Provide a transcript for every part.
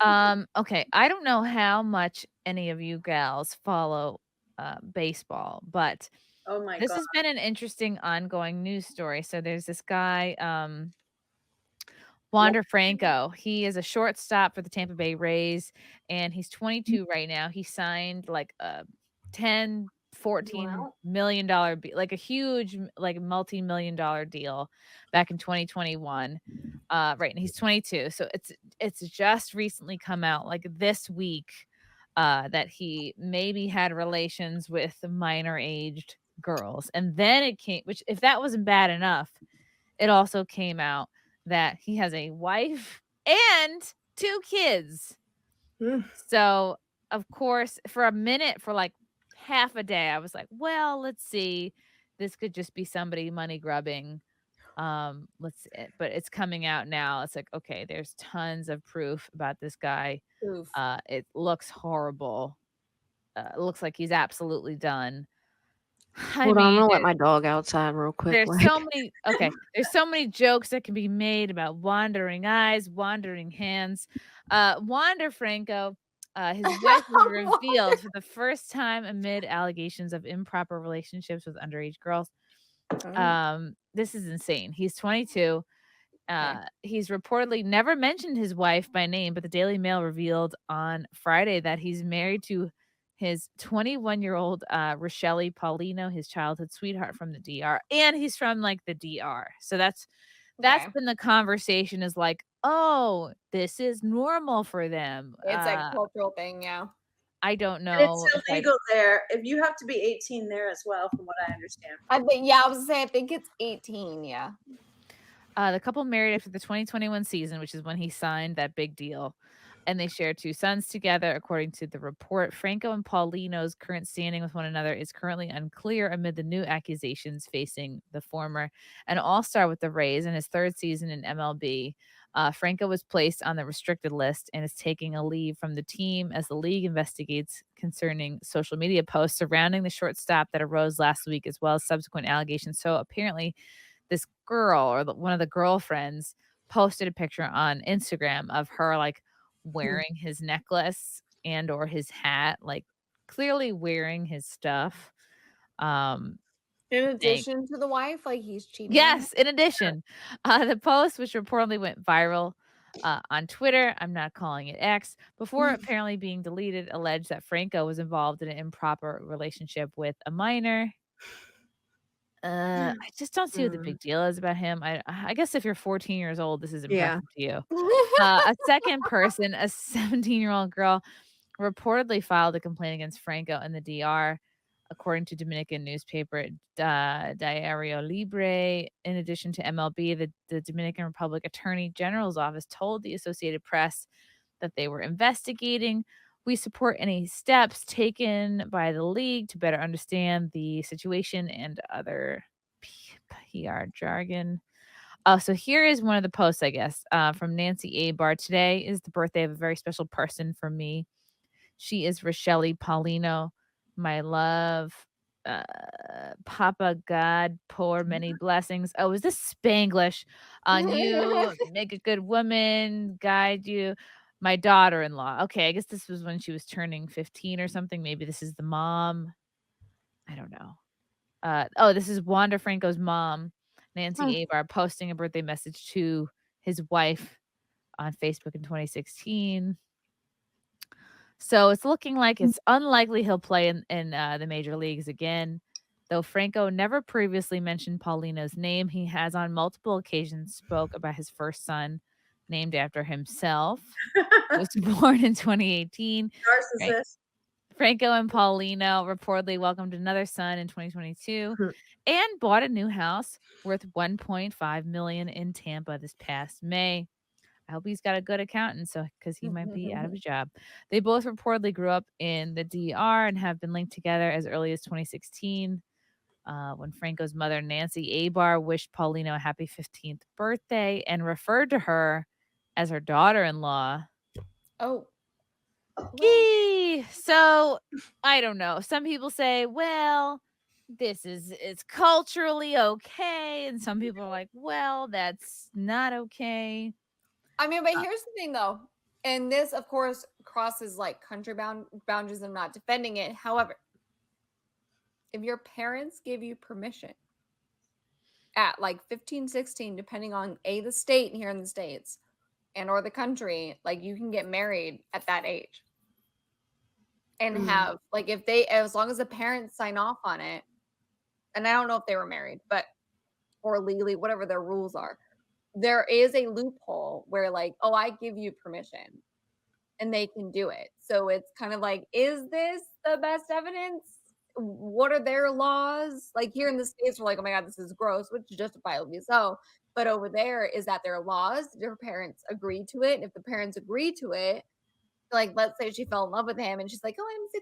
Okay, I don't know how much any of you gals follow baseball, but Oh my this god. has been an interesting ongoing news story. So there's this guy, Wander Franco. He is a shortstop for the Tampa Bay Rays, and he's 22 right now. He signed like a 10, 14 Wow. million dollar like a huge like multi-million dollar deal back in 2021. Right, and he's 22. So it's just recently come out like this week that he maybe had relations with minor aged girls. And then it came, which if that wasn't bad enough, it also came out that he has a wife and 2 kids. Mm. So, of course, for a minute, for like half a day, I was like, "Well, let's see. This could just be somebody money grubbing." But it's coming out now. It's like, okay, there's tons of proof about this guy. Oof. It looks horrible. It looks like he's absolutely done. I Hold on, I'm mean, gonna let my dog outside real quick, there's so like many okay, there's so many jokes that can be made about wandering eyes, wandering hands. Wander Franco, his wife was revealed for the first time amid allegations of improper relationships with underage girls. Oh, This is insane. He's 22. okay. He's reportedly never mentioned his wife by name, but the Daily Mail revealed on Friday that he's married to his 21-year-old Rochelle Paulino, his childhood sweetheart from the DR, and he's from like the DR. So that's Okay. been the conversation is like, oh, this is normal for them. It's like a cultural thing, yeah. I don't And it's know if I illegal there. If you have to be 18 there as well, from what I understand. uh, From the what couple I was gonna say, I think it's 18, yeah. the couple married after the 2021 season, which is when he signed that big deal. And they share 2 sons together, according to the report. Franco and Paulino's current standing with one another is currently unclear amid the new accusations facing the former. An all-star with the Rays in his 3rd season in MLB, Franco was placed on the restricted list and is taking a leave from the team as the league investigates concerning social media posts surrounding the shortstop that arose last week, as well as subsequent allegations. So apparently, this girl or one of the girlfriends posted a picture on Instagram of her like Hmm. wearing his necklace and or his hat, like clearly wearing his stuff. Um, In saying addition to the wife, like, he's cheating on her? yes, in addition, the post, which reportedly went viral on Twitter, I'm not calling it X, before apparently being deleted, alleged that Franco was involved in an improper relationship with a minor. I just don't see what the Mm. big deal is about him. I guess if you're 14 years old, this is yeah. impressive to you. A second person, a 17-year-old girl, reportedly filed a complaint against Franco in the DR, according to Dominican newspaper Diario Libre. In addition to MLB, the Dominican Republic Attorney General's office told the Associated Press that they were investigating. We support any steps taken by the league to better understand the situation and other PR jargon. Oh, so here is one of the posts, I guess, from Nancy Abar. Today is the birthday of a very special person for me. She is Rochelle Paulino, my love. Papa God, pour many blessings. Oh, is this Spanglish on you? Make a good woman, guide you. My daughter-in-law. Okay, I guess this was when she was turning 15 or something. Maybe this is the mom. I don't know. Oh, this is Wanda Franco's mom, Nancy Abar, posting a birthday message to his wife on Facebook in 2016. So it's looking like it's unlikely he'll play in the major leagues again. Though Franco never previously mentioned Paulino's name, he has on multiple occasions spoke about his first son, named after himself, who was born in 2018. Right. Narcissist. Franco and Paulino reportedly welcomed another son in 2022 and bought a new house worth 1.5 million in Tampa this past May. I hope he's got a good accountant so because he might be out of a job. They both reportedly grew up in the DR and have been linked together as early as 2016. When Franco's mother, Nancy Abar, wished Paulino a happy 15th birthday and referred to her as her daughter in law. Oh, well, Yee! So I don't know. Some people say, well, it's culturally okay. And some people are like, well, that's not okay. I mean, but Uh, here's the thing, though. And this, of course, crosses like country boundaries. I'm not defending it. However, if your parents give you permission at like 15, 16, depending on the state here in the States and or the country, like you can get married at that age. And have like if they as long as the parents sign off on it, and I don't know if they were married, but or legally, whatever their rules are, there is a loophole where like, oh, I give you permission and they can do it. So it's kind of like, is this the best evidence? What are their laws? Like here in the States, we're like, oh my God, this is gross, which is justifiably so. But over there, is that their laws? Did her parents agree to it? And if the parents agree to it, like let's say she fell in love with him and she's like, oh, I'm 16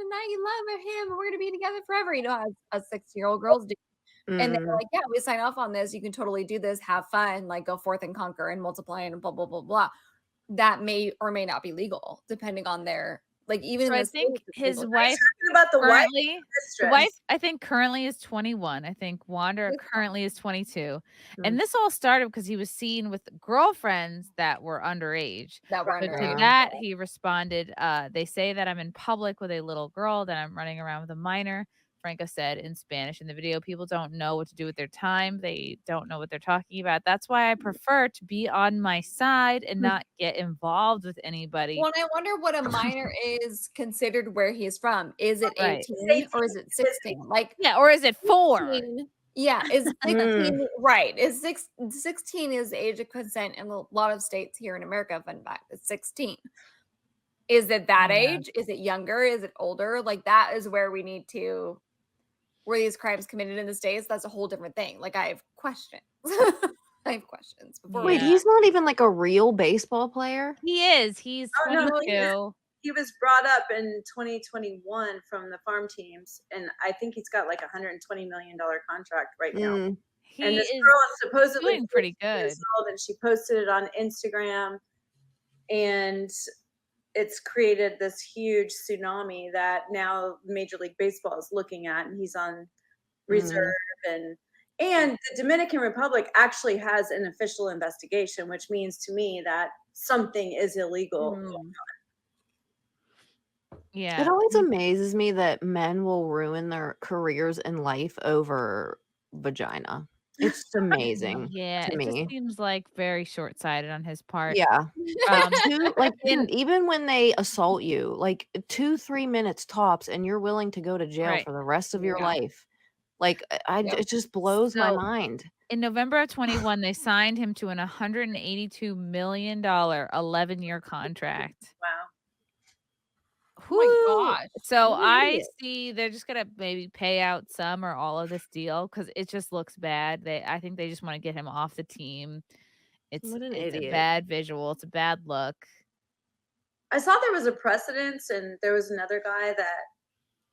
and I love him and we're gonna be together forever, you know, as 16-year-old girls do. And they're like, yeah, we sign off on this. You can totally do this, have fun, like go forth and conquer and multiply and blah, blah, blah, blah. That may or may not be legal, depending on their like even So in I the think States, it's his legal. wife Talking about the wife, currently, the mistress. wife I think currently is 21. I think Wander Yes. currently is 22. And this all started because he was seen with girlfriends that were underage. that were So to underage. that he responded, they say that I'm in public with a little girl, that I'm running around with a minor. Franco said in Spanish in the video, people don't know what to do with their time. They don't know what they're talking about. That's why I prefer to be on my side and not get involved with anybody. Well, and I wonder what a minor is considered where he's from. Is it Right. 18 or is it 16? Like Yeah, or is it 4? 16 yeah, is 16 right? Is 16 is the age of consent in a lot of states here in America, fun fact, it's 16. Is it that Yeah. age? Is it younger? Is it older? Like that is where we need to were these crimes committed in the States? That's a whole different thing. Like I have questions. I have questions. Before Wait, Yeah. he's not even like a real baseball player? He is. He's Oh, no, 22. he was brought up in 2021 from the farm teams, and I think he's got like a $120 million contract right now. Mm. He And this is girl is supposedly doing pretty 14 years good. old, and she posted it on Instagram, and it's created this huge tsunami that now Major League Baseball is looking at, and he's on reserve. And the Dominican Republic actually has an official investigation, which means to me that something is illegal. Yeah. It always amazes me that men will ruin their careers in life over vagina. It's just amazing Yeah, to it just me. seems like very short-sighted on his part. Yeah. Like, in- dude, even when they assault you, like 2-3 minutes tops, and you're willing to go to jail Right. for the rest of your Yeah. life. Like, it just blows my So- mind. In November of 21, they signed him to an $182 million 11-year contract. Wow. Oh my Whew. gosh. So What an I idiot. see they're just gonna maybe pay out some or all of this deal because it just looks bad. I think they just want to get him off the team. It's What an a idiot. bad visual. It's a bad look. I saw there was a precedence, and there was another guy that,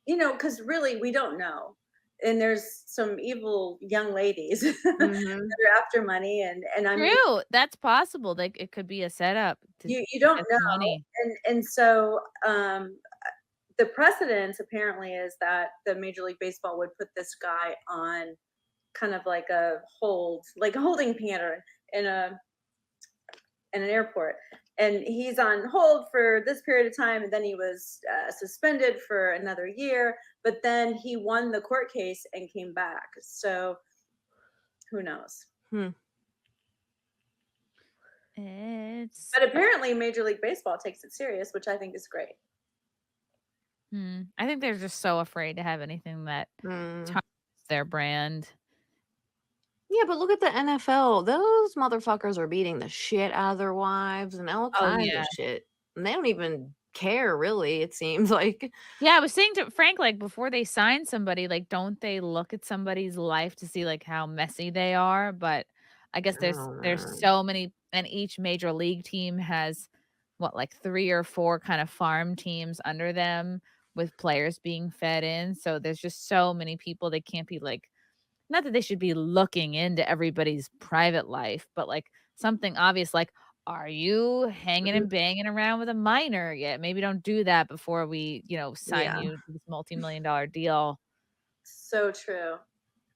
because really we don't know. And there's some evil young ladies that are after money, and I mean, True, that's possible. Like it could be a setup. you don't get know. money. And so the precedence apparently is that the Major League Baseball would put this guy on kind of like a hold, like a holding pattern in an airport, and he's on hold for this period of time, and then he was suspended for another year, but then he won the court case and came back. So who knows? But apparently Major League Baseball takes it serious, which I think is great. I think they're just so afraid to have anything that tarnishes their brand. Yeah, but look at the NFL. Those motherfuckers are beating the shit out of their wives and all kinds of shit. And they don't even care, really, it seems like. Yeah, I was saying to Frank, like, before they sign somebody, like, don't they look at somebody's life to see, like, how messy they are? But I guess there's so many, and each major league team has, like 3 or 4 kind of farm teams under them with players being fed in. So there's just so many people, they can't be, like, not that they should be looking into everybody's private life, but, like, something obvious, like, are you hanging and banging around with a minor yet? Maybe don't do that before we, sign you to this multi-million-dollar deal. So true.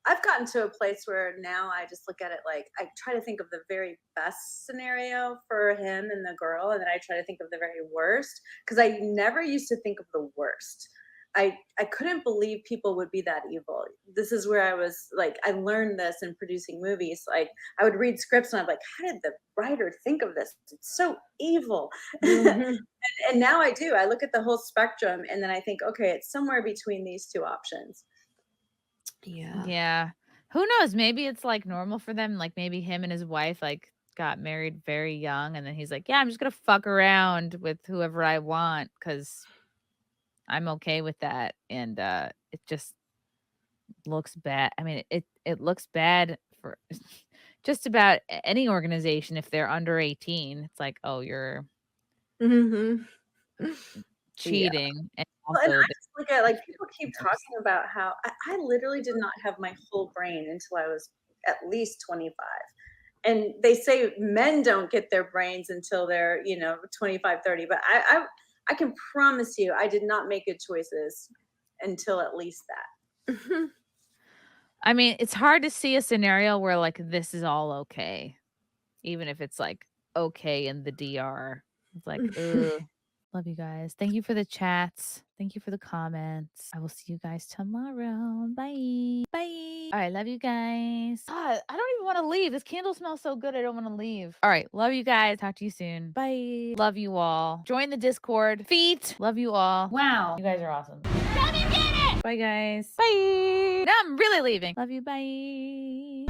I've gotten to a place where now I just look at it like I try to think of the very best scenario for him and the girl, and then I try to think of the very worst, because I never used to think of the worst. I couldn't believe people would be that evil. This is where I was like, I learned this in producing movies. Like I would read scripts and I'm like, how did the writer think of this? It's so evil. Mhm. And now I do. I look at the whole spectrum and then I think, okay, it's somewhere between these two options. Yeah. Yeah. Who knows? Maybe it's like normal for them. Like maybe him and his wife like got married very young, and then he's like, "Yeah, I'm just gonna fuck around with whoever I want because I'm okay with that." And it just looks bad. I mean, it looks bad for just about any organization if they're under 18. It's like, oh, you're Mhm. cheating, and Well, and also I just look at, like, people keep talking about how I literally did not have my full brain until I was at least 25. And they say men don't get their brains until they're, 25, 30. But I can promise you, I did not make good choices until at least that. Mhm. I mean, it's hard to see a scenario where like this is all okay, even if it's like okay in the DR. It's like, ugh. Love you guys. Thank you for the chats. Thank you for the comments. I will see you guys tomorrow. Bye. Bye. All right. Love you guys. God, I don't even want to leave. This candle smells so good. I don't want to leave. All right. Love you guys. Talk to you soon. Bye. Love you all. Join the Discord. Feet. Love you all. Wow. You guys are awesome. Bye, guys. Bye. Now I'm really leaving. Love you. Bye.